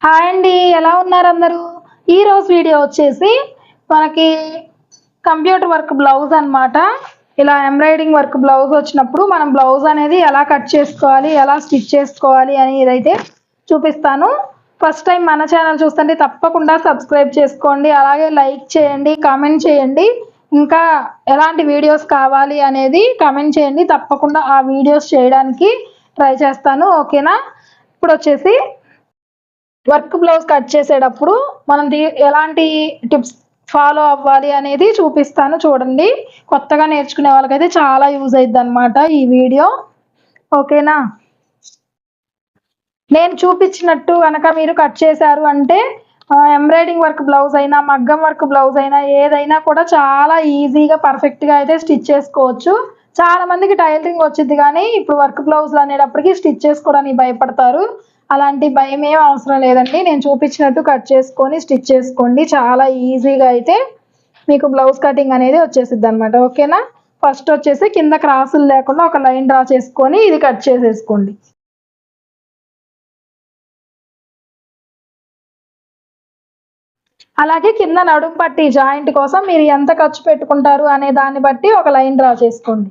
Hi అండి, ఎలా ఉన్నారు అందరూ? ఈరోజు వీడియో వచ్చేసి మనకి కంప్యూటర్ వర్క్ బ్లౌజ్ అన్నమాట. ఇలా ఎంబ్రాయిడింగ్ వర్క్ బ్లౌజ్ వచ్చినప్పుడు మనం బ్లౌజ్ అనేది ఎలా కట్ చేసుకోవాలి, ఎలా స్టిచ్ చేసుకోవాలి అని ఇదైతే చూపిస్తాను. ఫస్ట్ టైం మన ఛానల్ చూస్తుంటే తప్పకుండా సబ్స్క్రైబ్ చేసుకోండి, అలాగే లైక్ చేయండి, కామెంట్ చేయండి. ఇంకా ఎలాంటి వీడియోస్ కావాలి అనేది కామెంట్ చేయండి, తప్పకుండా ఆ వీడియోస్ చేయడానికి ట్రై చేస్తాను. ఓకేనా? ఇప్పుడు వచ్చేసి వర్క్ బ్లౌజ్ కట్ చేసేటప్పుడు మనం ఎలాంటి టిప్స్ ఫాలో అవ్వాలి అనేది చూపిస్తాను, చూడండి. కొత్తగా నేర్చుకునే వాళ్ళకైతే చాలా యూజ్ అవుతుంది అన్నమాట ఈ వీడియో. ఓకేనా? నేను చూపించినట్టు కనుక మీరు కట్ చేశారు అంటే ఎంబ్రాయిడింగ్ వర్క్ బ్లౌజ్ అయినా, మగ్గం వర్క్ బ్లౌజ్ అయినా, ఏదైనా కూడా చాలా ఈజీగా పర్ఫెక్ట్గా అయితే స్టిచ్ చేసుకోవచ్చు. చాలా మందికి టైలరింగ్ వచ్చింది, కానీ ఇప్పుడు వర్క్ బ్లౌజ్లు అనేటప్పటికి స్టిచ్ చేసుకోవడానికి భయపడతారు. అలాంటి భయం ఏం అవసరం లేదండి. నేను చూపించినట్టు కట్ చేసుకొని స్టిచ్ చేసుకోండి, చాలా ఈజీగా అయితే మీకు బ్లౌజ్ కటింగ్ అనేది వచ్చేసిద్ది అనమాట. ఓకేనా? ఫస్ట్ వచ్చేసి కింద క్రాసులు లేకుండా ఒక లైన్ డ్రా చేసుకొని ఇది కట్ చేసేసుకోండి. అలాగే కింద నడుం పట్టి జాయింట్ కోసం మీరు ఎంత ఖర్చు పెట్టుకుంటారు అనే దాన్ని బట్టి ఒక లైన్ డ్రా చేసుకోండి.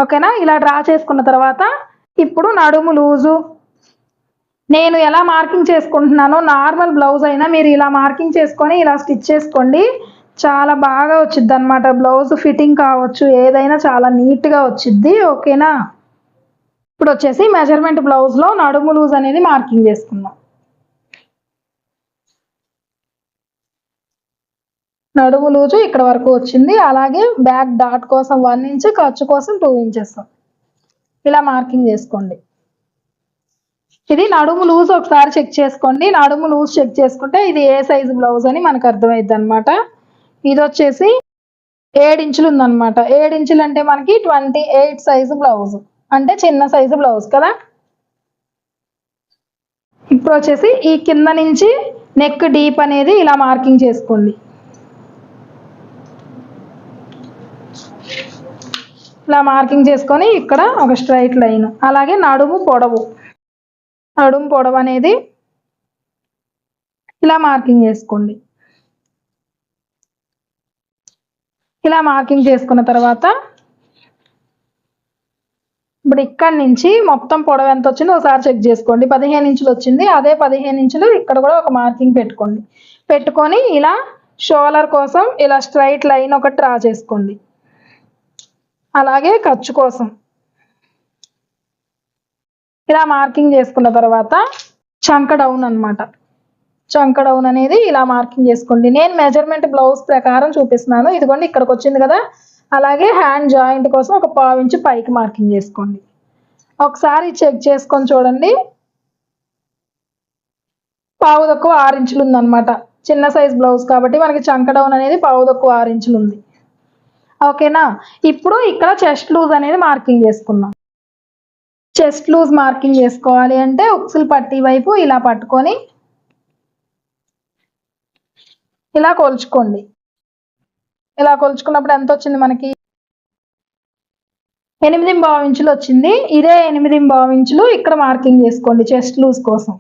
ఓకేనా? ఇలా డ్రా చేసుకున్న తర్వాత ఇప్పుడు నడుము లూజు నేను ఎలా మార్కింగ్ చేసుకుంటున్నానో, నార్మల్ బ్లౌజ్ అయినా మీరు ఇలా మార్కింగ్ చేసుకొని ఇలా స్టిచ్ చేసుకోండి, చాలా బాగా వచ్చిద్ది అనమాట. బ్లౌజ్ ఫిట్టింగ్ కావచ్చు, ఏదైనా చాలా నీట్గా వచ్చిద్ది. ఓకేనా? ఇప్పుడు వచ్చేసి మెజర్మెంట్ బ్లౌజ్లో నడుము లూజ్ అనేది మార్కింగ్ చేసుకుందాం. నడుము లూజు ఇక్కడ వరకు వచ్చింది. అలాగే బ్యాక్ డాట్ కోసం 1 ఇంచ్, ఖర్చు కోసం 2 ఇంచెస్ ఇలా మార్కింగ్ చేసుకోండి. ఇది నడుము లూజ్ ఒకసారి చెక్ చేసుకోండి. నడుము లూజ్ చెక్ చేసుకుంటే ఇది ఏ సైజు బ్లౌజ్ అని మనకు అర్థమైద్ది అనమాట. ఇది వచ్చేసి 7 ఇంచులు ఉందన్నమాట. 7 ఇంచులు అంటే మనకి 28 సైజు బ్లౌజ్, అంటే చిన్న సైజు బ్లౌజ్ కదా. ఇప్పుడు వచ్చేసి ఈ కింద నుంచి నెక్ డీప్ అనేది ఇలా మార్కింగ్ చేసుకోండి. ఇలా మార్కింగ్ చేసుకొని ఇక్కడ ఒక స్ట్రైట్ లైన్, అలాగే నడుము పొడవు అనేది ఇలా మార్కింగ్ చేసుకోండి. ఇలా మార్కింగ్ చేసుకున్న తర్వాత ఇప్పుడు ఇక్కడ నుంచి మొత్తం పొడవు ఎంత వచ్చిందో ఒకసారి చెక్ చేసుకోండి. 15 ఇంచులు వచ్చింది. అదే 15 ఇంచులు ఇక్కడ కూడా ఒక మార్కింగ్ పెట్టుకోండి. పెట్టుకొని ఇలా షోల్డర్ కోసం ఇలా స్ట్రైట్ లైన్ ఒకటి డ్రా చేసుకోండి. అలాగే ఖర్చు కోసం ఇలా మార్కింగ్ చేసుకున్న తర్వాత చంక డౌన్ అనమాట. చంక డౌన్ అనేది ఇలా మార్కింగ్ చేసుకోండి. నేను మెజర్మెంట్ బ్లౌజ్ ప్రకారం చూపిస్తున్నాను. ఇదిగోండి ఇక్కడికి వచ్చింది కదా. అలాగే హ్యాండ్ జాయింట్ కోసం ఒక 1/4 ఇంచు పైకి మార్కింగ్ చేసుకోండి. ఒకసారి చెక్ చేసుకొని చూడండి. 1/4 తక్కువ 6 ఇంచులు ఉందన్నమాట. చిన్న సైజ్ బ్లౌజ్ కాబట్టి మనకి చంక డౌన్ అనేది 1/4 తక్కువ 6 ఇంచులు ఉంది. ఓకేనా? ఇప్పుడు ఇక్కడ చెస్ట్ లూజ్ అనేది మార్కింగ్ చేసుకుందాం. చెస్ట్ లూజ్ మార్కింగ్ చేసుకోవాలి అంటే ఉక్సులు పట్టి వైపు ఇలా పట్టుకొని ఇలా కొలుచుకోండి. ఇలా కొలుచుకున్నప్పుడు ఎంత వచ్చింది మనకి? 8.25 ఇంచులు వచ్చింది. ఇదే 8.25 ఇంచులు ఇక్కడ మార్కింగ్ చేసుకోండి చెస్ట్ లూజ్ కోసం.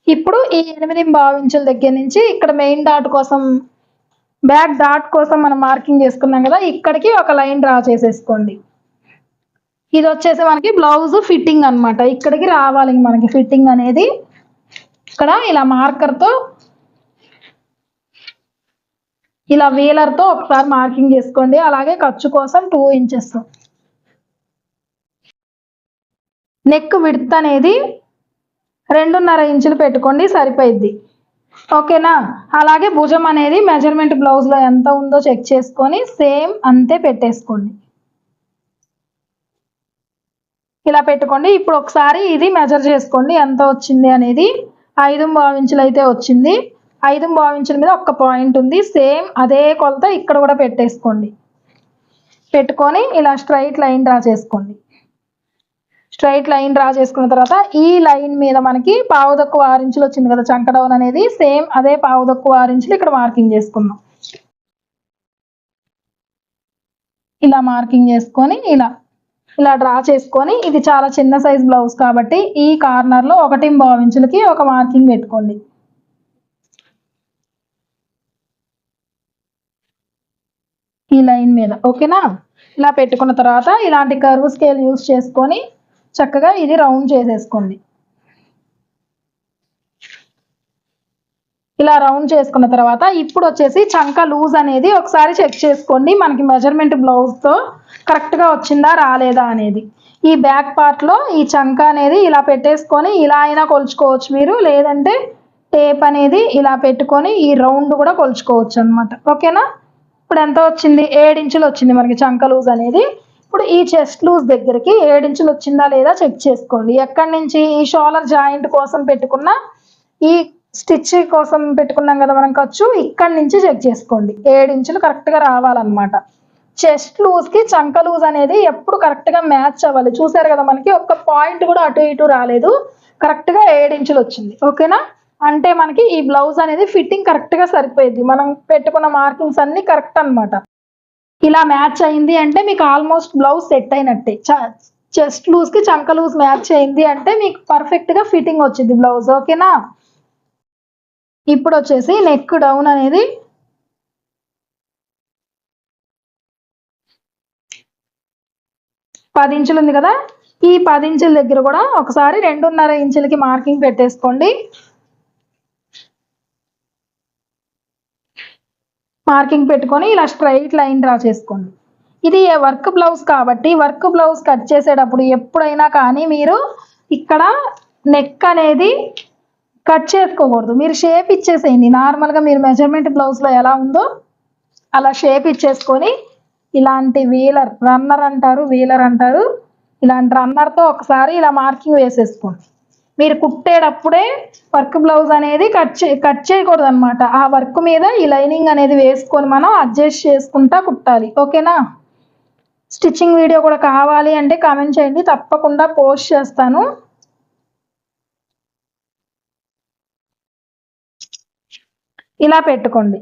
ఇప్పుడు ఈ 8.25 ఇంచుల దగ్గర నుంచి ఇక్కడ మెయిన్ డాట్ కోసం, బ్యాక్ డాట్ కోసం మనం మార్కింగ్ చేసుకున్నాం కదా, ఇక్కడికి ఒక లైన్ డ్రా చేసేసుకోండి. ఇది వచ్చేసి మనకి బ్లౌజ్ ఫిట్టింగ్ అనమాట. ఇక్కడికి రావాలి మనకి ఫిట్టింగ్ అనేది. ఇక్కడ ఇలా మార్కర్తో ఇలా వీలర్తో ఒకసారి మార్కింగ్ చేసుకోండి. అలాగే ఖర్చు కోసం 2 ఇంచెస్. నెక్ విడ్త్ అనేది 2.5 ఇంచులు పెట్టుకోండి, సరిపోయిద్ది. ఓకేనా? అలాగే భుజం అనేది మెజర్మెంట్ బ్లౌజ్లో ఎంత ఉందో చెక్ చేసుకొని సేమ్ అంతే పెట్టేసుకోండి. ఇలా పెట్టుకోండి. ఇప్పుడు ఒకసారి ఇది మెజర్ చేసుకోండి ఎంత వచ్చింది అనేది. 5.25 ఇంచులు అయితే వచ్చింది. 5.25 ఇంచుల మీద ఒక్క పాయింట్ ఉంది. సేమ్ అదే కొలత ఇక్కడ కూడా పెట్టేసుకోండి. పెట్టుకొని ఇలా స్ట్రైట్ లైన్ డ్రా చేసుకోండి. స్ట్రైట్ లైన్ డ్రా చేసుకున్న తర్వాత ఈ లైన్ మీద మనకి 1/4 తక్కువ 6 ఇంచులు వచ్చింది కదా చంక డౌన్ అనేది. సేమ్ అదే 1/4 తక్కువ 6 ఇంచులు ఇక్కడ మార్కింగ్ చేసుకుందాం. ఇలా మార్కింగ్ చేసుకొని ఇలా ఇలా డ్రా చేసుకొని, ఇది చాలా చిన్న సైజ్ బ్లౌజ్ కాబట్టి ఈ కార్నర్లో 1.5 ఇంచులకి ఒక మార్కింగ్ పెట్టుకోండి. ఈ లైన్ మీద ఓకేనా. ఇలా పెట్టుకున్న తర్వాత ఇలాంటి కర్వ్ స్కేల్ యూస్ చేసుకొని చక్కగా ఇది రౌండ్ చేసేసుకోండి. ఇలా రౌండ్ చేసుకున్న తర్వాత ఇప్పుడు వచ్చేసి చంక లూజ్ అనేది ఒకసారి చెక్ చేసుకోండి, మనకి మెజర్మెంట్ బ్లౌజ్తో కరెక్ట్గా వచ్చిందా రాలేదా అనేది. ఈ బ్యాక్ పార్ట్లో ఈ చంక అనేది ఇలా పెట్టేసుకొని ఇలా అయినా కొలుచుకోవచ్చు మీరు, లేదంటే టేప్ అనేది ఇలా పెట్టుకొని ఈ రౌండ్ కూడా కొలుచుకోవచ్చు అనమాట. ఓకేనా. ఇప్పుడు ఎంత వచ్చింది, 7 ఇంచులు వచ్చింది మనకి చంక లూజ్ అనేది. ఇప్పుడు ఈ చెస్ట్ లూజ్ దగ్గరికి 7 ఇంచులు వచ్చిందా లేదా చెక్ చేసుకోండి. ఎక్కడి నుంచి, ఈ షోల్డర్ జాయింట్ కోసం పెట్టుకున్న ఈ స్టిచ్ కోసం పెట్టుకున్నాం కదా మనం ఖర్చు, ఇక్కడి నుంచి చెక్ చేసుకోండి. 7 ఇంచులు కరెక్ట్గా రావాలన్నమాట. చెస్ట్ లూజ్కి చంక లూజ్ అనేది ఎప్పుడు కరెక్ట్గా మ్యాచ్ అవ్వాలి. చూసారు కదా మనకి ఒక్క పాయింట్ కూడా అటు ఇటు రాలేదు, కరెక్ట్గా 7 ఇంచులు వచ్చింది. ఓకేనా. అంటే మనకి ఈ బ్లౌజ్ అనేది ఫిట్టింగ్ కరెక్ట్గా సరిపోయింది, మనం పెట్టుకున్న మార్కింగ్స్ అన్ని కరెక్ట్ అనమాట. ఇలా మ్యాచ్ అయింది అంటే మీకు ఆల్మోస్ట్ బ్లౌజ్ సెట్ అయినట్టే. చెస్ట్ లూజ్కి చంక లూజ్ మ్యాచ్ అయింది అంటే మీకు పర్ఫెక్ట్గా ఫిట్టింగ్ వచ్చింది బ్లౌజ్. ఓకేనా. ఇప్పుడు వచ్చేసి నెక్ డౌన్ అనేది పది ఇంచులు ఉంది కదా, ఈ 10 ఇంచుల దగ్గర కూడా ఒకసారి 2.5 ఇంచులకి మార్కింగ్ పెట్టేసుకోండి. మార్కింగ్ పెట్టుకొని ఇలా స్ట్రైట్ లైన్ డ్రా చేసుకోండి. ఇది వర్క్ బ్లౌజ్ కాబట్టి వర్క్ బ్లౌజ్ కట్ చేసేటప్పుడు ఎప్పుడైనా కానీ మీరు ఇక్కడ నెక్ అనేది కట్ చేసుకోకూడదు, మీరు షేప్ ఇచ్చేసేయండి. నార్మల్గా మీరు మెజర్మెంట్ బ్లౌజ్లో ఎలా ఉందో అలా షేప్ ఇచ్చేసుకొని ఇలాంటి రన్నర్ అంటారు, ఇలాంటి రన్నర్తో ఒకసారి ఇలా మార్కింగ్ వేసేసుకోండి. మీరు కుట్టేటప్పుడే వర్క్ బ్లౌజ్ అనేది కట్ చేయకూడదు అనమాట. ఆ వర్క్ మీద ఈ లైనింగ్ అనేది వేసుకొని మనం అడ్జస్ట్ చేసుకుంటా కుట్టాలి. ఓకేనా. స్టిచ్చింగ్ వీడియో కూడా కావాలి అంటే కామెంట్ చేయండి, తప్పకుండా పోస్ట్ చేస్తాను. ఇలా పెట్టుకోండి.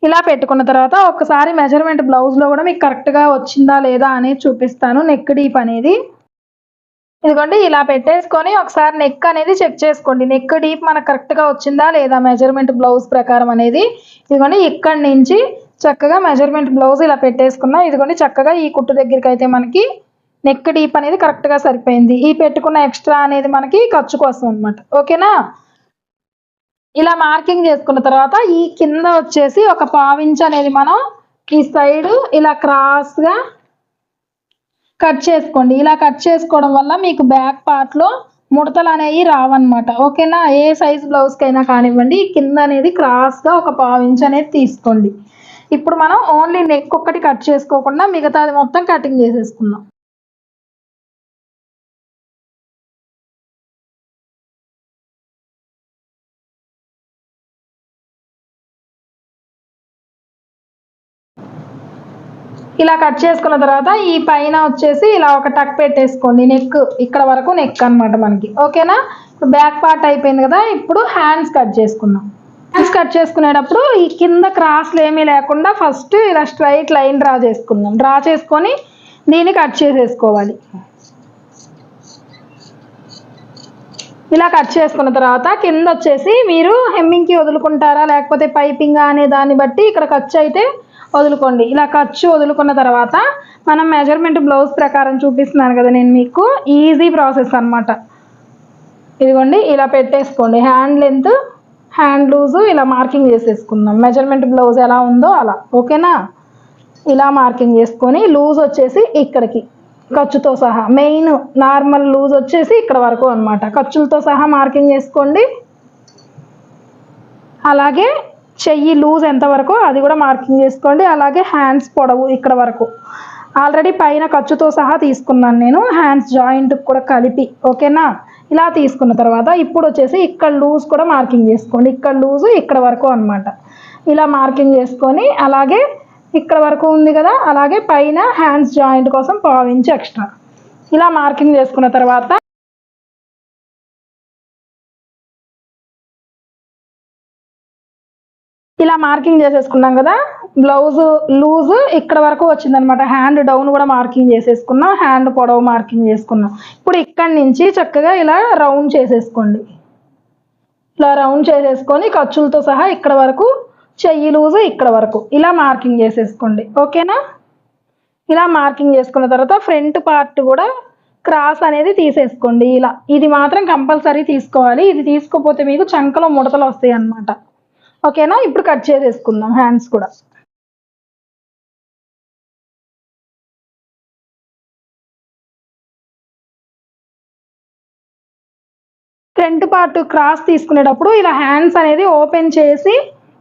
ఇలా పెట్టుకున్న తర్వాత ఒకసారి మెజర్మెంట్ బ్లౌజ్లో కూడా మీకు కరెక్ట్గా వచ్చిందా లేదా అనేది చూపిస్తాను. నెక్ డీప్ అనేది ఇదిగోండి ఇలా పెట్టేసుకొని ఒకసారి నెక్ అనేది చెక్ చేసుకోండి. నెక్ డీప్ మనకు కరెక్ట్గా వచ్చిందా లేదా మెజర్మెంట్ బ్లౌజ్ ప్రకారం అనేది. ఇదిగోండి ఇక్కడి నుంచి చక్కగా మెజర్మెంట్ బ్లౌజ్ ఇలా పెట్టేసుకున్నా. ఇదిగోండి చక్కగా ఈ కుట్టు దగ్గరికి అయితే మనకి నెక్ డీప్ అనేది కరెక్ట్గా సరిపోయింది. ఈ పెట్టుకున్న ఎక్స్ట్రా అనేది మనకి ఖర్చు కోసం అనమాట. ఓకేనా. ఇలా మార్కింగ్ చేసుకున్న తర్వాత ఈ కింద వచ్చేసి ఒక 1/4 ఇంచ్ అనేది మనం ఈ సైడ్ ఇలా క్రాస్గా కట్ చేసుకోండి. ఇలా కట్ చేసుకోవడం వల్ల మీకు బ్యాక్ పార్ట్లో ముడతలు అనేవి రావన్నమాట. ఓకేనా. ఏ సైజ్ బ్లౌజ్కైనా కానివ్వండి, కింద అనేది క్రాస్గా ఒక 1/4 ఇంచ్ అనేది తీసుకోండి. ఇప్పుడు మనం ఓన్లీ నెక్ ఒక్కటి కట్ చేసుకోకుండా మిగతాది మొత్తం కటింగ్ చేసేసుకుందాం. ఇలా కట్ చేసుకున్న తర్వాత ఈ పైన వచ్చేసి ఇలా ఒక టక్ పెట్టేసుకోండి. నెక్ ఇక్కడ వరకు నెక్ అనమాట మనకి. ఓకేనా. బ్యాక్ పార్ట్ అయిపోయింది కదా, ఇప్పుడు హ్యాండ్స్ కట్ చేసుకుందాం. హ్యాండ్స్ కట్ చేసుకునేటప్పుడు ఈ కింద క్రాస్లు ఏమీ లేకుండా ఫస్ట్ ఇలా స్ట్రైట్ లైన్ డ్రా చేసుకుందాం. డ్రా చేసుకొని దీన్ని కట్ చేసేసుకోవాలి. ఇలా కట్ చేసుకున్న తర్వాత కింద వచ్చేసి మీరు హెమ్మింగ్కి వదులుకుంటారా లేకపోతే పైపింగ్ అనే దాన్ని బట్టి ఇక్కడ ఖర్చు అయితే వదులుకోండి. ఇలా ఖర్చు వదులుకున్న తర్వాత మనం మెజర్మెంట్ బ్లౌజ్ ప్రకారం చూపిస్తున్నాను కదా నేను మీకు, ఈజీ ప్రాసెస్ అనమాట. ఇదిగోండి ఇలా పెట్టేసుకోండి. హ్యాండ్ లెంత్ హ్యాండ్ లూజు ఇలా మార్కింగ్ చేసేసుకుందాం, మెజర్మెంట్ బ్లౌజ్ ఎలా ఉందో అలా. ఓకేనా. ఇలా మార్కింగ్ చేసుకొని లూజ్ వచ్చేసి ఇక్కడికి ఖర్చుతో సహా, మెయిన్ నార్మల్ లూజ్ వచ్చేసి ఇక్కడ వరకు అనమాట. ఖర్చులతో సహా మార్కింగ్ చేసుకోండి. అలాగే చెయ్యి లూజ్ ఎంతవరకు అది కూడా మార్కింగ్ చేసుకోండి. అలాగే హ్యాండ్స్ పొడవు ఇక్కడ వరకు ఆల్రెడీ పైన ఖర్చుతో సహా తీసుకున్నాను నేను, హ్యాండ్స్ జాయింట్ కూడా కలిపి. ఓకేనా. ఇలా తీసుకున్న తర్వాత ఇప్పుడు వచ్చేసి ఇక్కడ లూజ్ కూడా మార్కింగ్ చేసుకోండి. ఇక్కడ లూజు ఇక్కడ వరకు అనమాట. ఇలా మార్కింగ్ చేసుకొని అలాగే ఇక్కడ వరకు ఉంది కదా, అలాగే పైన హ్యాండ్స్ జాయింట్ కోసం 1/4 ఇంచ్ ఎక్స్ట్రా ఇలా మార్కింగ్ చేసుకున్న తర్వాత ఇలా మార్కింగ్ చేసేసుకున్నాం కదా. బ్లౌజ్ లూజ్ ఇక్కడ వరకు వచ్చిందనమాట. హ్యాండ్ డౌన్ కూడా మార్కింగ్ చేసేసుకున్నాం, హ్యాండ్ పొడవు మార్కింగ్ చేసుకున్నాం. ఇప్పుడు ఇక్కడి నుంచి చక్కగా ఇలా రౌండ్ చేసేసుకోండి. ఇలా రౌండ్ చేసేసుకొని ఖర్చులతో సహా ఇక్కడ వరకు, చెయ్యి లూజ్ ఇక్కడ వరకు ఇలా మార్కింగ్ చేసేసుకోండి. ఓకేనా? ఇలా మార్కింగ్ చేసుకున్న తర్వాత ఫ్రంట్ పార్ట్ కూడా క్రాస్ అనేది తీసేసుకోండి. ఇలా ఇది మాత్రం కంపల్సరీ తీసుకోవాలి. ఇది తీసుకోకపోతే మీకు చంకలో ముడతలు వస్తాయి అన్నమాట. ఓకేనా? ఇప్పుడు కట్ చేసేసుకుందాం హ్యాండ్స్ కూడా. ఫ్రంట్ పార్ట్ క్రాస్ తీసుకునేటప్పుడు ఇలా హ్యాండ్స్ అనేది ఓపెన్ చేసి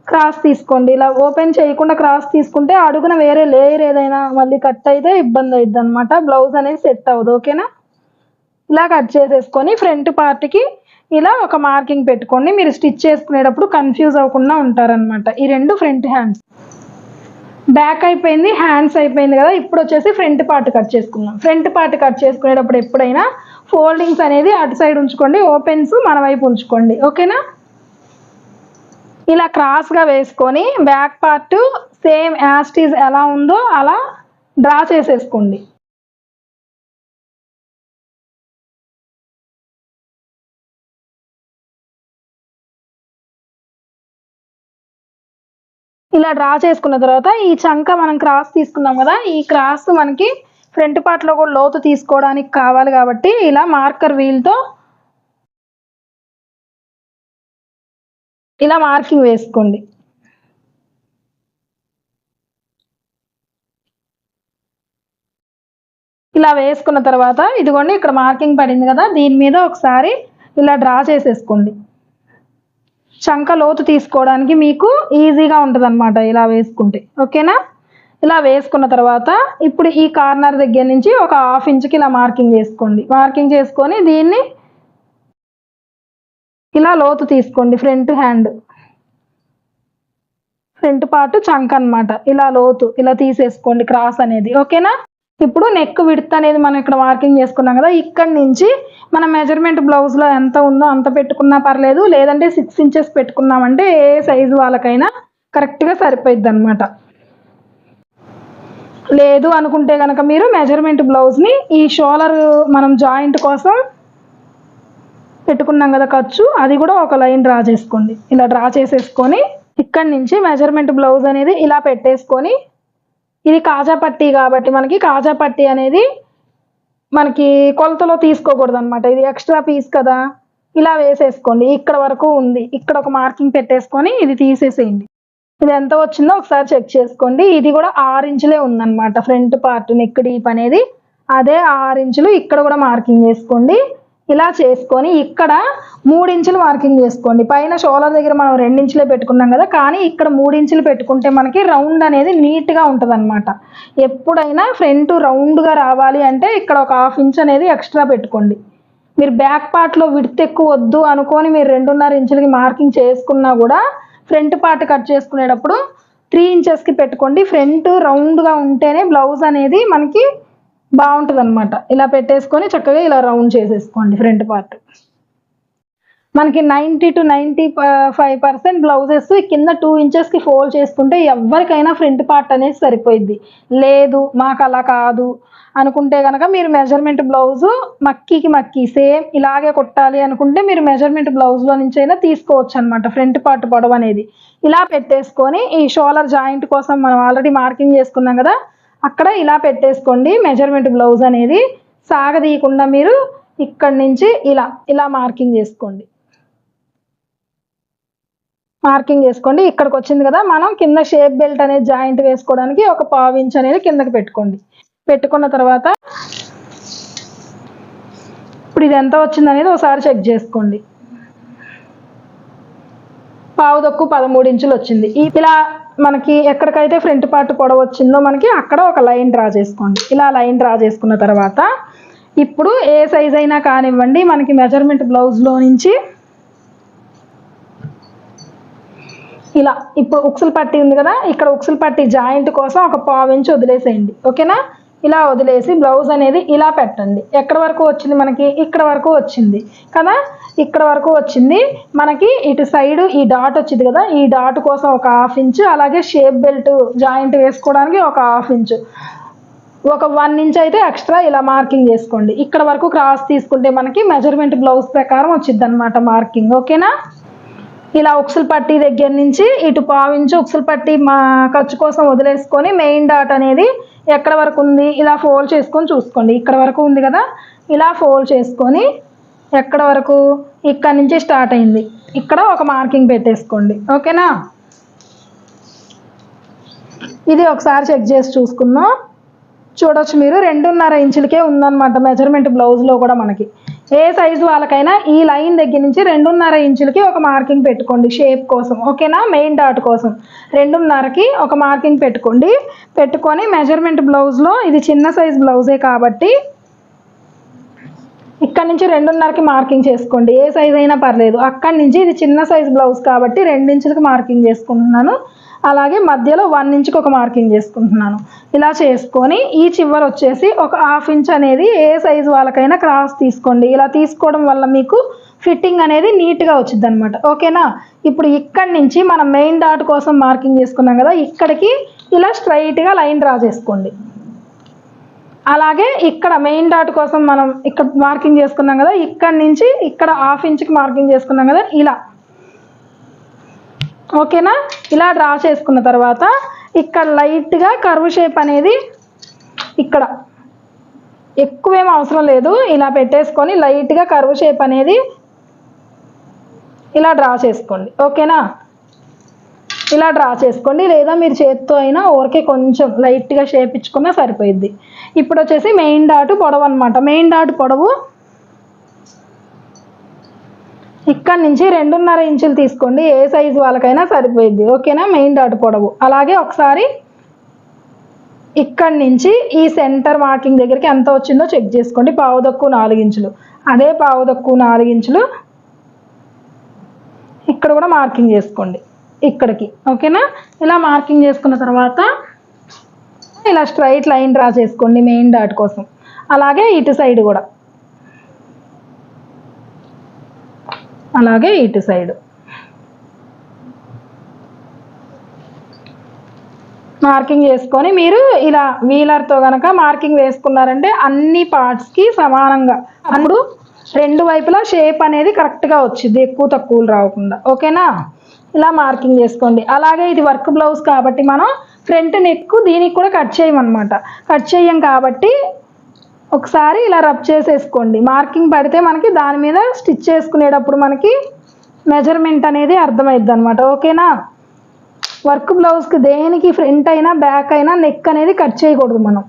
క్రాస్ తీసుకోండి. ఇలా ఓపెన్ చేయకుండా క్రాస్ తీసుకుంటే అడుగున వేరే లేయర్ ఏదైనా మళ్ళీ కట్ అయితే ఇబ్బంది అవుతుంది అనమాట. బ్లౌజ్ అనేది సెట్ అవ్వదు. ఓకేనా? ఇలా కట్ చేసేసుకొని ఫ్రంట్ పార్ట్కి ఇలా ఒక మార్కింగ్ పెట్టుకోండి. మీరు స్టిచ్ చేసుకునేటప్పుడు కన్ఫ్యూజ్ అవ్వకుండా ఉంటారనమాట. ఈ రెండు ఫ్రంట్ హ్యాండ్స్. బ్యాక్ అయిపోయింది, హ్యాండ్స్ అయిపోయింది కదా. ఇప్పుడు వచ్చేసి ఫ్రంట్ పార్ట్ కట్ చేసుకుందాం. ఫ్రంట్ పార్ట్ కట్ చేసుకునేటప్పుడు ఎప్పుడైనా ఫోల్డింగ్స్ అనేది అటు సైడ్ ఉంచుకోండి, ఓపెన్స్ మన వైపు ఉంచుకోండి. ఓకేనా? ఇలా క్రాస్గా వేసుకొని బ్యాక్ పార్ట్ సేమ్ యాస్టీజ్ ఎలా ఉందో అలా డ్రా చేసేసుకోండి. ఇలా డ్రా చేసుకున్న తర్వాత ఈ చంక మనం క్రాస్ తీసుకున్నాం కదా, ఈ క్రాస్ మనకి ఫ్రంట్ పార్ట్లో కూడా లోతు తీసుకోవడానికి కావాలి కాబట్టి ఇలా మార్కర్ వీల్తో ఇలా మార్కింగ్ వేసుకోండి. ఇలా వేసుకున్న తర్వాత ఇదిగోండి ఇక్కడ మార్కింగ్ పడింది కదా, దీని మీద ఒకసారి ఇలా డ్రా చేసేసుకోండి. చంక లోతు తీసుకోవడానికి మీకు ఈజీగా ఉంటుంది అనమాట ఇలా వేసుకుంటే. ఓకేనా? ఇలా వేసుకున్న తర్వాత ఇప్పుడు ఈ కార్నర్ దగ్గర నుంచి ఒక 1/2 ఇంచుకి ఇలా మార్కింగ్ చేసుకోండి. మార్కింగ్ చేసుకొని దీన్ని ఇలా లోతు తీసుకోండి. ఫ్రంట్ హ్యాండ్ ఫ్రంట్ పార్ట్ చంక అనమాట. ఇలా లోతు ఇలా తీసేసుకోండి క్రాస్ అనేది. ఓకేనా? ఇప్పుడు నెక్ విడ్త్ అనేది మనం ఇక్కడ మార్కింగ్ చేసుకున్నాం కదా, ఇక్కడి నుంచి మన మెజర్మెంట్ బ్లౌజ్లో ఎంత ఉందో అంత పెట్టుకున్నా పర్లేదు, లేదంటే 6 ఇంచెస్ పెట్టుకున్నామంటే ఏ సైజు వాళ్ళకైనా కరెక్ట్గా సరిపోయిద్ది అనమాట. లేదు అనుకుంటే కనుక మీరు మెజర్మెంట్ బ్లౌజ్ని ఈ షోలర్ మనం జాయింట్ కోసం పెట్టుకున్నాం కదా ఖర్చు, అది కూడా ఒక లైన్ డ్రా చేసుకోండి. ఇలా డ్రా చేసేసుకొని ఇక్కడి నుంచి మెజర్మెంట్ బ్లౌజ్ అనేది ఇలా పెట్టేసుకొని, ఇది కాజా పట్టీ కాబట్టి మనకి కాజా పట్టీ అనేది మనకి కొలతలో తీసుకోకూడదు అనమాట. ఇది ఎక్స్ట్రా పీస్ కదా, ఇలా వేసేసుకోండి. ఇక్కడ వరకు ఉంది, ఇక్కడ ఒక మార్కింగ్ పెట్టేసుకొని ఇది తీసేసేయండి. ఇది ఎంత వచ్చిందో ఒకసారి చెక్ చేసుకోండి. ఇది కూడా 6 ఇంచులే ఉందన్నమాట ఫ్రంట్ పార్ట్ నెక్ డీప్ అనేది. అదే 6 ఇంచులు ఇక్కడ కూడా మార్కింగ్ చేసుకోండి. ఇలా చేసుకొని ఇక్కడ 3 ఇంచులు మార్కింగ్ చేసుకోండి. పైన షోలర్ దగ్గర మనం 2 ఇంచులే పెట్టుకున్నాం కదా, కానీ ఇక్కడ 3 ఇంచులు పెట్టుకుంటే మనకి రౌండ్ అనేది నీట్గా ఉంటుంది అనమాట. ఎప్పుడైనా ఫ్రంట్ రౌండ్గా రావాలి అంటే ఇక్కడ ఒక 1/2 ఇంచ్ అనేది ఎక్స్ట్రా పెట్టుకోండి. మీరు బ్యాక్ పార్ట్లో విడ్త్ ఎక్కువ వద్దు అనుకొని మీరు 2.5 ఇంచులకి మార్కింగ్ చేసుకున్నా కూడా ఫ్రంట్ పార్ట్ కట్ చేసుకునేటప్పుడు 3 ఇంచెస్కి పెట్టుకోండి. ఫ్రంట్ రౌండ్గా ఉంటేనే బ్లౌజ్ అనేది మనకి బాగుంటుంది అనమాట. ఇలా పెట్టేసుకొని చక్కగా ఇలా రౌండ్ చేసేసుకోండి. ఫ్రంట్ పార్ట్ మనకి 90 to 95% బ్లౌజెస్ కింద 2 ఇంచెస్కి ఫోల్డ్ చేసుకుంటే ఎవరికైనా ఫ్రంట్ పార్ట్ అనేది సరిపోయిద్ది. లేదు మాకు అలా కాదు అనుకుంటే కనుక మీరు మెజర్మెంట్ బ్లౌజు మక్కీకి సేమ్ ఇలాగే కొట్టాలి అనుకుంటే మీరు మెజర్మెంట్ బ్లౌజ్లో నుంచి అయినా తీసుకోవచ్చు అనమాట. ఫ్రంట్ పార్ట్ పొడవు అనేది ఇలా పెట్టేసుకొని ఈ షోలర్ జాయింట్ కోసం మనం ఆల్రెడీ మార్కింగ్ చేసుకున్నాం కదా, అక్కడ ఇలా పెట్టేసుకోండి. మెజర్మెంట్ బ్లౌజ్ అనేది సాగదీయకుండా మీరు ఇక్కడి నుంచి ఇలా ఇలా మార్కింగ్ చేసుకోండి. మార్కింగ్ చేసుకోండి. ఇక్కడికి వచ్చింది కదా, మనం కింద షేప్ బెల్ట్ అనేది జాయింట్ వేసుకోవడానికి ఒక 1/2 ఇంచ్ అనేది కిందకి పెట్టుకోండి. పెట్టుకున్న తర్వాత ఇప్పుడు ఇది ఎంత వచ్చింది అనేది ఒకసారి చెక్ చేసుకోండి. 13 ఇంచులు వచ్చింది. ఇలా మనకి ఎక్కడికైతే ఫ్రంట్ పార్ట్ పొడవు వచ్చిందో మనకి అక్కడ ఒక లైన్ డ్రా చేసుకోండి. ఇలా లైన్ డ్రా చేసుకున్న తర్వాత ఇప్పుడు ఏ సైజ్ అయినా కానివ్వండి, మనకి మెజర్మెంట్ బ్లౌజ్లో నుంచి ఇలా ఇప్పుడు ఉక్సులు పట్టి ఉంది కదా, ఇక్కడ ఉక్సులు పట్టి జాయింట్ కోసం ఒక 1/2 ఇంచ్ వదిలేసేయండి. ఓకేనా? ఇలా వదిలేసి బ్లౌజ్ అనేది ఇలా పెట్టండి. ఎక్కడ వరకు వచ్చింది మనకి? ఇక్కడ వరకు వచ్చింది కదా, ఇక్కడ వరకు వచ్చింది. మనకి ఇటు సైడ్ ఈ డాట్ వచ్చింది కదా, ఈ డాట్ కోసం ఒక 1/2 ఇంచు, అలాగే షేప్ బెల్ట్ జాయింట్ వేసుకోవడానికి ఒక 1/2 ఇంచు, ఒక 1 ఇంచ్ అయితే ఎక్స్ట్రా ఇలా మార్కింగ్ చేసుకోండి. ఇక్కడ వరకు క్రాస్ తీసుకుంటే మనకి మెజర్మెంట్ బ్లౌజ్ ప్రకారం వచ్చింది అనమాట మార్కింగ్. ఓకేనా? ఇలా ఉక్సుల పట్టీ దగ్గర నుంచి ఇటు 1/2 ఇంచు ఉక్సుల పట్టీ మా ఖర్చు కోసం వదిలేసుకొని మెయిన్ డాట్ అనేది ఎక్కడ వరకు ఉంది ఇలా ఫోల్డ్ చేసుకొని చూసుకోండి. ఇక్కడ వరకు ఉంది కదా, ఇలా ఫోల్డ్ చేసుకొని ఎక్కడ వరకు? ఇక్కడ నుంచి స్టార్ట్ అయింది, ఇక్కడ ఒక మార్కింగ్ పెట్టేసుకోండి. ఓకేనా? ఇది ఒకసారి చెక్ చేసి చూసుకుందాం. చూడొచ్చు మీరు 2.5 ఇంచులకే ఉందన్నమాట మెజర్మెంట్ బ్లౌజ్లో కూడా. మనకి ఏ సైజు వాళ్ళకైనా ఈ లైన్ దగ్గర నుంచి 2.5 ఇంచులకి ఒక మార్కింగ్ పెట్టుకోండి షేప్ కోసం. ఓకేనా? మెయిన్ డాట్ కోసం 2.5కి ఒక మార్కింగ్ పెట్టుకోండి. పెట్టుకొని మెజర్మెంట్ బ్లౌజ్లో ఇది చిన్న సైజ్ బ్లౌజే కాబట్టి ఇక్కడ నుంచి 2.5కి మార్కింగ్ చేసుకోండి. ఏ సైజ్ అయినా పర్లేదు. అక్కడి నుంచి ఇది చిన్న సైజ్ బ్లౌజ్ కాబట్టి 2 ఇంచులకి మార్కింగ్ చేసుకుంటున్నాను. అలాగే మధ్యలో 1 ఇంచుకి ఒక మార్కింగ్ చేసుకుంటున్నాను. ఇలా చేసుకొని ఈ చివర వచ్చేసి ఒక 1/2 ఇంచ్ అనేది ఏ సైజు వాళ్ళకైనా క్రాస్ తీసుకోండి. ఇలా తీసుకోవడం వల్ల మీకు ఫిట్టింగ్ అనేది నీట్గా వచ్చింది అనమాట. ఓకేనా? ఇప్పుడు ఇక్కడి నుంచి మనం మెయిన్ డాట్ కోసం మార్కింగ్ చేసుకున్నాం కదా, ఇక్కడికి ఇలా స్ట్రైట్గా లైన్ డ్రా చేసుకోండి. అలాగే ఇక్కడ మెయిన్ డాట్ కోసం మనం ఇక్కడ మార్కింగ్ చేసుకున్నాం కదా, ఇక్కడి నుంచి ఇక్కడ 1/2 ఇంచుకి మార్కింగ్ చేసుకున్నాం కదా, ఇలా. ఓకేనా? ఇలా డ్రా చేసుకున్న తర్వాత ఇక్కడ లైట్గా కర్వ్ షేప్ అనేది ఇక్కడ ఎక్కువేం అవసరం లేదు, ఇలా పెట్టేసుకొని లైట్గా కర్వ్ షేప్ అనేది ఇలా డ్రా చేసుకోండి. ఓకేనా? ఇలా డ్రా చేసుకోండి, లేదా మీరు చేత్తో అయినా ఊరికే కొంచెం లైట్గా షేప్ ఇచ్చుకున్నా సరిపోయిద్ది. ఇప్పుడు వచ్చేసి మెయిన్ డాట్ పొడవు అనమాట. మెయిన్ డాట్ పొడవు ఇక్కడ నుంచి 2.5 ఇంచులు తీసుకోండి. ఏ సైజు వాళ్ళకైనా సరిపోయిద్ది. ఓకేనా? మెయిన్ డాట్ పొడవు. అలాగే ఒకసారి ఇక్కడి నుంచి ఈ సెంటర్ మార్కింగ్ దగ్గరికి ఎంత వచ్చిందో చెక్ చేసుకోండి. 1/4 ఇంచులు. అదే 1/4 ఇంచులు ఇక్కడ కూడా మార్కింగ్ చేసుకోండి ఇక్కడికి. ఓకేనా? ఇలా మార్కింగ్ చేసుకున్న తర్వాత ఇలా స్ట్రైట్ లైన్ డ్రా చేసుకోండి మెయిన్ డాట్ కోసం. అలాగే ఇటు సైడ్ కూడా, అలాగే ఇటు సైడ్ మార్కింగ్ చేసుకొని మీరు ఇలా వీలర్తో కనుక మార్కింగ్ వేసుకున్నారంటే అన్ని పార్ట్స్కి సమానంగా అప్పుడు 2 వైపులా షేప్ అనేది కరెక్ట్గా వచ్చింది, ఎక్కువ తక్కువలు రాకుండా. ఓకేనా? ఇలా మార్కింగ్ చేసుకోండి. అలాగే ఇది వర్క్ బ్లౌజ్ కాబట్టి మనం ఫ్రంట్ నెక్ దీనికి కూడా కట్ చేయమన్నమాట. కట్ చేయం కాబట్టి ఒకసారి ఇలా రబ్ చేసేసుకోండి. మార్కింగ్ పడితే మనకి దాని మీద స్టిచ్ చేసుకునేటప్పుడు మనకి మెజర్మెంట్ అనేది అర్థమైద్ది అనమాట. ఓకేనా? వర్క్ బ్లౌజ్కి దేనికి ఫ్రంట్ అయినా బ్యాక్ అయినా నెక్ అనేది కట్ చేయకూడదు మనం.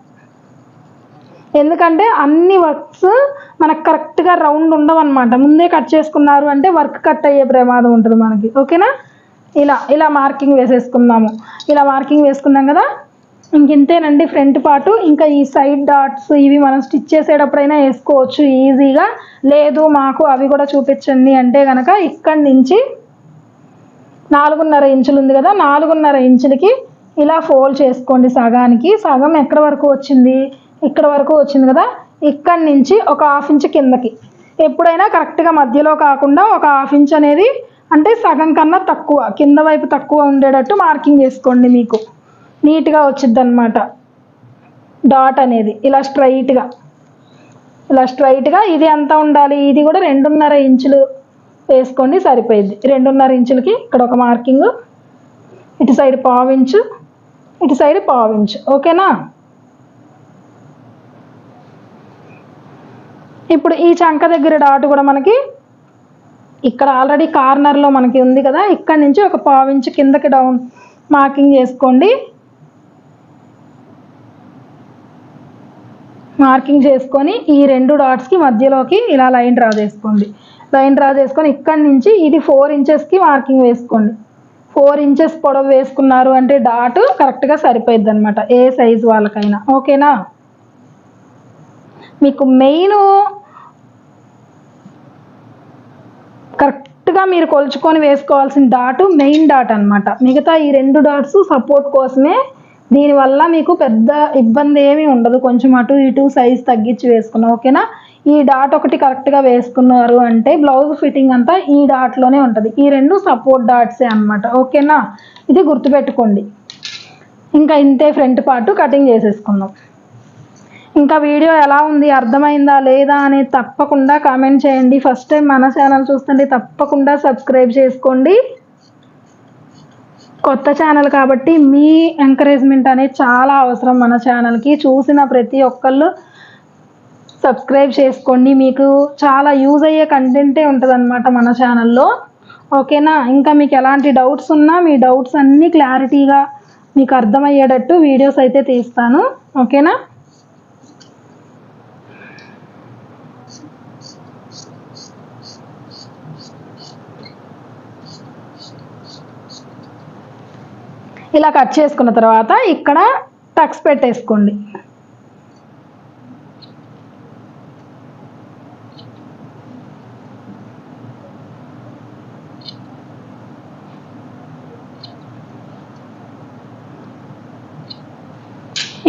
ఎందుకంటే అన్ని వర్క్స్ మనకు కరెక్ట్గా రౌండ్ ఉండవన్నమాట. ముందే కట్ చేసుకున్నారు అంటే వర్క్ కట్ అయ్యే ప్రమాదం ఉంటుంది మనకి. ఓకేనా? ఇలా ఇలా మార్కింగ్ వేసేసుకున్నాము. ఇలా మార్కింగ్ వేసుకున్నాం కదా, ఇంకింతేనండి ఫ్రంట్ పార్ట్. ఇంకా ఈ సైడ్ డాట్స్ ఇవి మనం స్టిచ్ చేసేటప్పుడైనా వేసుకోవచ్చు ఈజీగా. లేదు మాకు అవి కూడా చూపించండి అంటే కనుక ఇక్కడి నుంచి 4.5 ఇంచులు ఉంది కదా, 4.5 ఇంచులకి ఇలా ఫోల్డ్ చేసుకోండి సగానికి. సగం ఎక్కడ వరకు వచ్చింది? ఇక్కడ వరకు వచ్చింది కదా, ఇక్కడి నుంచి ఒక 1/2 ఇంచు కిందకి. ఎప్పుడైనా కరెక్ట్గా మధ్యలో కాకుండా ఒక 1/2 ఇంచ్ అనేది అంటే సగం కన్నా తక్కువ, కింద వైపు తక్కువ ఉండేటట్టు మార్కింగ్ చేసుకోండి. మీకు నీట్గా వచ్చిద్ది అనమాట డాట్ అనేది. ఇలా స్ట్రైట్గా ఇలా స్ట్రైట్గా ఇది ఎంత ఉండాలి? ఇది కూడా 2.5 ఇంచులు వేసుకోండి సరిపోయింది. 2.5 ఇంచులకి ఇక్కడ ఒక మార్కింగ్, ఇటు సైడ్ 1/4 ఇంచు, ఇటు సైడ్ 1/4 ఇంచు. ఓకేనా? ఇప్పుడు ఈ చంక దగ్గర డాట్ కూడా మనకి ఇక్కడ ఆల్రెడీ కార్నర్లో మనకి ఉంది కదా, ఇక్కడ నుంచి ఒక 1/4 ఇంచు కిందకి డౌన్ మార్కింగ్ చేసుకోండి. మార్కింగ్ చేసుకొని ఈ 2 డాట్స్కి మధ్యలోకి ఇలా లైన్ డ్రా చేసుకోండి. లైన్ డ్రా చేసుకొని ఇక్కడి నుంచి ఇది 4 ఇంచెస్కి మార్కింగ్ వేసుకోండి. 4 ఇంచెస్ పొడవు వేసుకున్నారు అంటే డాట్ కరెక్ట్గా సరిపోయిద్ది అనమాట ఏ సైజు వాళ్ళకైనా. ఓకేనా? మీకు మెయిన్ కరెక్ట్గా మీరు కొలుచుకొని వేసుకోవాల్సిన డాట్ మెయిన్ డాట్ అనమాట. మిగతా ఈ 2 డాట్స్ సపోర్ట్ కోసమే దీనివల్ల మీకు పెద్ద ఇబ్బంది ఏమీ ఉండదు. కొంచెం అటు ఇటు సైజ్ తగ్గించి వేసుకున్నాం. ఓకేనా, ఈ డాట్ ఒకటి కరెక్ట్గా వేసుకున్నారు అంటే బ్లౌజ్ ఫిట్టింగ్ అంతా ఈ డాట్లోనే ఉంటుంది. ఈ రెండు సపోర్ట్ డాట్సే అనమాట. ఓకేనా, ఇది గుర్తుపెట్టుకోండి. ఇంకా ఇంతే ఫ్రంట్ పార్ట్ కటింగ్ చేసేసుకుందాం. ఇంకా వీడియో ఎలా ఉంది, అర్థమైందా లేదా అనేది తప్పకుండా కామెంట్ చేయండి. ఫస్ట్ టైం మన ఛానల్ చూస్తుంటే తప్పకుండా సబ్స్క్రైబ్ చేసుకోండి. కొత్త ఛానల్ కాబట్టి మీ ఎంకరేజ్మెంట్ అనేది చాలా అవసరం మన ఛానల్కి. చూసిన ప్రతి ఒక్కళ్ళు సబ్స్క్రైబ్ చేసుకోండి. మీకు చాలా యూజ్ అయ్యే కంటెంటే ఉంటుంది అనమాట మన ఛానల్లో. ఓకేనా, ఇంకా మీకు ఎలాంటి డౌట్స్ ఉన్నా మీ డౌట్స్ అన్నీ క్లారిటీగా మీకు అర్థమయ్యేటట్టు వీడియోస్ అయితే తీస్తాను. ఓకేనా, ఇలా కట్ చేసుకున్న తర్వాత ఇక్కడ టక్స్ పెట్టేసుకోండి.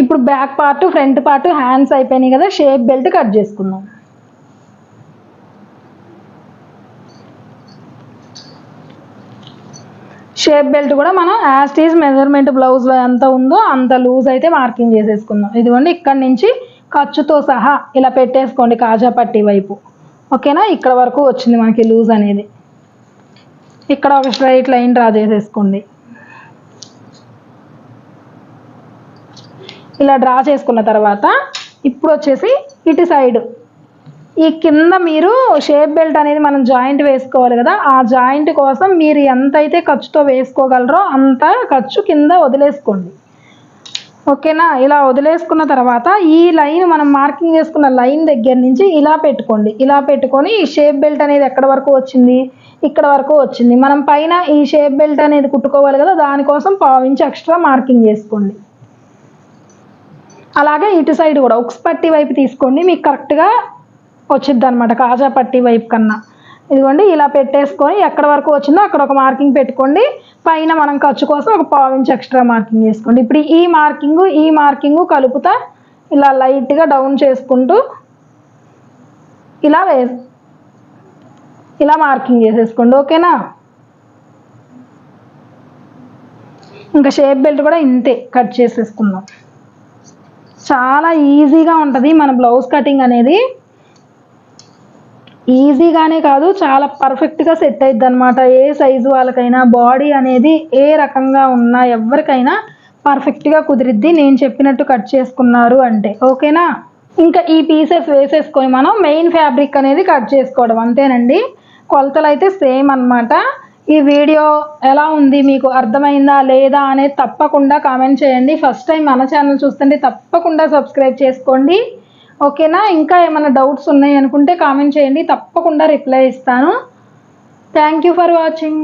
ఇప్పుడు back part, front part, hands అయిపోయినాయి కదా, షేప్ బెల్ట్ కట్ చేసుకుందాం. షేప్ బెల్ట్ కూడా మనం యాజ్ టీజ్ మెజర్మెంట్ బ్లౌజ్లో ఎంత ఉందో అంత లూజ్ అయితే మార్కింగ్ చేసేసుకుందాం. ఇదిగోండి, ఇక్కడ నుంచి ఖర్చుతో సహా ఇలా పెట్టేసుకోండి కాజా పట్టీ వైపు. ఓకేనా, ఇక్కడ వరకు వచ్చింది మనకి లూజ్ అనేది. ఇక్కడ ఒక స్ట్రైట్ లైన్ డ్రా చేసేసుకోండి. ఇలా డ్రా చేసుకున్న తర్వాత ఇప్పుడు వచ్చేసి ఇటు సైడ్ ఈ కింద మీరు షేప్ బెల్ట్ అనేది మనం జాయింట్ వేసుకోవాలి కదా, ఆ జాయింట్ కోసం మీరు ఎంతైతే ఖర్చుతో వేసుకోగలరో అంత ఖర్చు కింద వదిలేసుకోండి. ఓకేనా, ఇలా వదిలేసుకున్న తర్వాత ఈ లైన్ మనం మార్కింగ్ చేసుకున్న లైన్ దగ్గర నుంచి ఇలా పెట్టుకోండి. ఇలా పెట్టుకొని ఈ షేప్ బెల్ట్ అనేది ఎక్కడ వరకు వచ్చింది, ఇక్కడ వరకు వచ్చింది. మనం పైన ఈ షేప్ బెల్ట్ అనేది కుట్టుకోవాలి కదా, దానికోసం 1/2 ఇంచ్ ఎక్స్ట్రా మార్కింగ్ చేసుకోండి. అలాగే ఇటు సైడ్ కూడా ఉక్స్ పట్టీ వైపు తీసుకోండి, మీకు కరెక్ట్గా వచ్చిద్ది అనమాట కాజా పట్టీ వైపు కన్నా. ఇదిగోండి, ఇలా పెట్టేసుకొని ఎక్కడ వరకు వచ్చిందో అక్కడ ఒక మార్కింగ్ పెట్టుకోండి. పైన మనం ఖర్చు కోసం ఒక 1/2 ఇంచ్ ఎక్స్ట్రా మార్కింగ్ చేసుకోండి. ఇప్పుడు ఈ మార్కింగ్ కలుపుతా ఇలా లైట్గా డౌన్ చేసుకుంటూ ఇలా మార్కింగ్ చేసేసుకోండి. ఓకేనా, ఇంకా షేప్ బెల్ట్ కూడా ఇంతే కట్ చేసేసుకుందాం. చాలా ఈజీగా ఉంటుంది మన బ్లౌజ్ కటింగ్ అనేది. ఈజీగానే కాదు, చాలా పర్ఫెక్ట్గా సెట్ అవుతుంది అనమాట. ఏ సైజు వాళ్ళకైనా, బాడీ అనేది ఏ రకంగా ఉన్నా ఎవరికైనా పర్ఫెక్ట్గా కుదిరిద్ది నేను చెప్పినట్టు కట్ చేసుకున్నారు అంటే. ఓకేనా, ఇంకా ఈ పీసెస్ వేసేసుకొని మనం మెయిన్ ఫ్యాబ్రిక్ అనేది కట్ చేసుకోవడం అంతేనండి. కొలతలు అయితే సేమ్ అనమాట. ఈ వీడియో ఎలా ఉంది, మీకు అర్థమైందా లేదా అనేది తప్పకుండా కామెంట్ చేయండి. ఫస్ట్ టైం మన ఛానల్ చూస్తుంటే తప్పకుండా సబ్స్క్రైబ్ చేసుకోండి. ఓకేనా, ఇంకా ఏమైనా డౌట్స్ ఉన్నాయి అనుకుంటే కామెంట్ చేయండి, తప్పకుండా రిప్లై ఇస్తాను. Thank you for watching.